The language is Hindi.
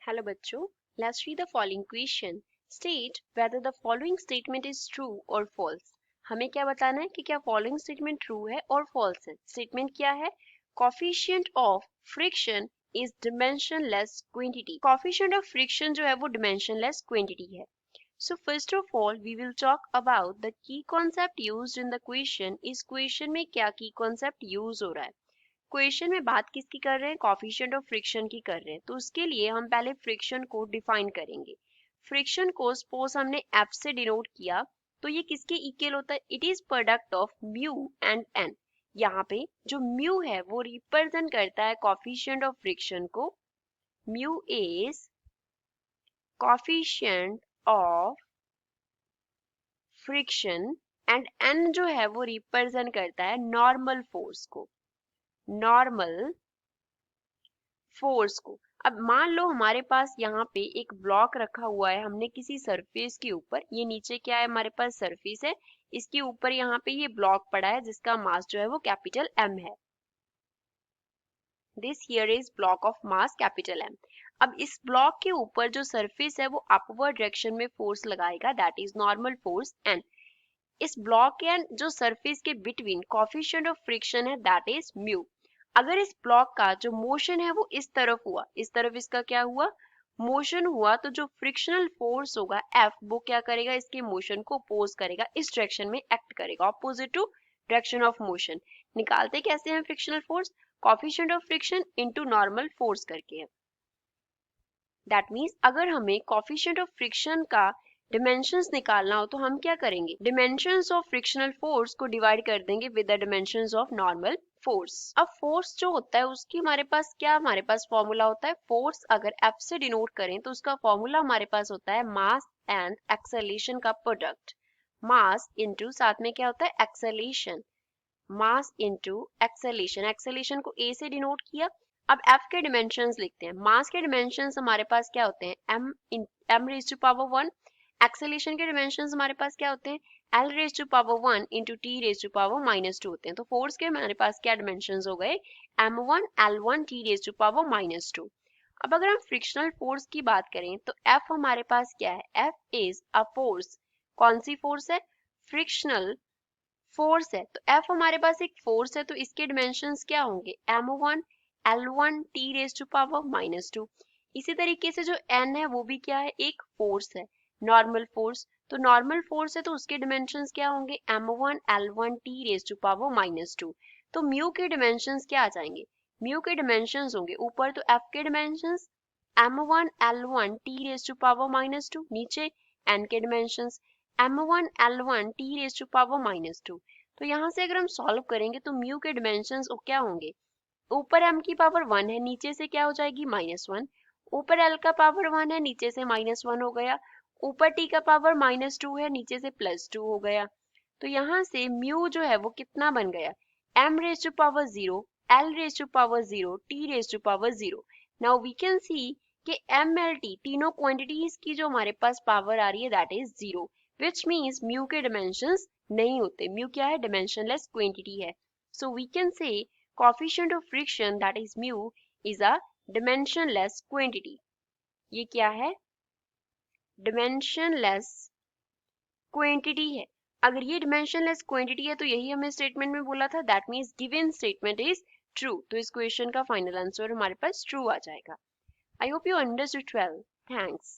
Hello बच्चों, let's read the following question. State whether the following statement is true or false. हमें क्या बताना है कि क्या following statement true है और false है. Statement क्या है? Coefficient of friction is dimensionless quantity. Coefficient of friction जो है वो dimensionless quantity है. So first of all, we will talk about the key concept used in the question. इस question में क्या key concept use हो रहा है? क्वेश्चन में बात किसकी कर रहे हैं? कोफिशिएंट ऑफ फ्रिक्शन की कर रहे हैं. तो उसके लिए हम पहले फ्रिक्शन को डिफाइन करेंगे. फ्रिक्शन को सपोज हमने एफ से डिनोट किया तो ये किसके इक्वल होता है? It is product of mu and N. यहाँ पे जो म्यू है वो रिप्रेजेंट करता है कोफिशिएंट ऑफ फ्रिक्शन को. Mu is coefficient of friction and N जो है वो रिप्रेजेंट करता है नॉर्मल फोर्स को. नॉर्मल फोर्स को. अब मान लो हमारे पास यहाँ पे एक ब्लॉक रखा हुआ है हमने किसी सरफेस के ऊपर. ये नीचे क्या है? हमारे पास सरफेस है. इसके ऊपर यहाँ पे ये ब्लॉक पड़ा है जिसका मास जो है वो कैपिटल एम है. This here is block of mass capital M. अब इस ब्लॉक के ऊपर जो सरफेस है वो अपवर्ड डायरेक्शन में फोर्स लगाएगा, that is normal force. And इस ब्लॉक एंड जो सरफेस के बिटवीन कोफिशिएंट ऑफ फ्रिक्शन है दैट इज म्यू. अगर इस ब्लॉक का जो मोशन है वो इस तरफ हुआ, इस तरफ इसका क्या हुआ? मोशन हुआ, तो जो फ्रिक्शनल फोर्स होगा एफ वो क्या करेगा? इसके मोशन को अपोज करेगा, इस डायरेक्शन में एक्ट करेगा, opposite to direction of motion. निकालते कैसे हैं frictional force? Coefficient of friction into normal force करके है. दैट मीन्स अगर हमें कोफिशिएंट ऑफ फ्रिक्शन का डिमेंशंस निकालना हो तो हम क्या करेंगे? डिमेंशंस ऑफ फ्रिक्शनल फोर्स को डिवाइड कर देंगे with the dimensions of normal force. अब फोर्स जो होता है उसकी हमारे पास फॉर्मूला होता है. फोर्स अगर एफ से डिनोट करें तो उसका फॉर्मूला हमारे पास होता है मास एंड एक्सेलरेशन का प्रोडक्ट. मास इनटू साथ में क्या होता है? Acceleration. Mass into acceleration. Acceleration को ए से डिनोट किया. अब एफ के डिमेंशंस लिखते हैं. मास के डिमेंशंस हमारे पास क्या होते हैं? M raise to power 1. Acceleration के डिमेंशंस हमारे पास क्या होते हैं? L raise to power 1 into T raise to power -2 होते हैं. तो फोर्स के हमारे पास क्या डिमेंशंस हो गए? m1 L1 T raise to power -2. अब अगर हम फ्रिक्शनल फोर्स की बात करें तो F हमारे पास क्या है? F is a force. कौन सी फोर्स है? फ्रिक्शनल फोर्स है. तो F हमारे पास एक फोर्स है तो इसके डिमेंशंस क्या होंगे? m1 L1 T raise to power -2. इसी तरीके से जो N है वो भी क्या है? एक फोर्स है, नॉर्मल फोर्स. तो नॉर्मल फोर्स है तो उसके डिमेंशंस क्या होंगे? m1 L1 T raise to power -2. तो म्यू के डिमेंशंस क्या आ जाएंगे? म्यू के डिमेंशंस होंगे ऊपर तो F के dimensions m1 L1 T raise to power -2, नीचे N के dimensions m1 L1 T raise to power -2. तो यहाँ से अगर हम सॉल्व करेंगे तो म्यू के डिमेंशंस क्या होंगे? ऊपर m की पावर 1 है, नीचे से क्या हो जाएगी? -1. ऊपर l का पावर 1 है, नीचे से -1 हो गया. ऊपर t का पावर -2 है, नीचे से +2 हो गया. तो यहाँ से म्यू जो है वो कितना बन गया? m raise to power 0, l raise to power 0, t raise to power 0. Now we can see कि m l t तीनों क्वांटिटीज की जो हमारे पास पावर आ रही है that is 0, which means mu के डिमेंशंस नहीं होते. म्यू क्या है? डिमेंशनलेस क्वांटिटी है. So we can say coefficient of friction that is mu is a dimensionless quantity. ये क्या है? dimensionless quantity है. अगर ये dimensionless quantity है तो यही हमें स्टेटमेंट में बोला था, that means given statement is true. तो इस क्वेश्चन का फाइनल आंसर हमारे पास ट्रू आ जाएगा. I hope you understood well. Thanks.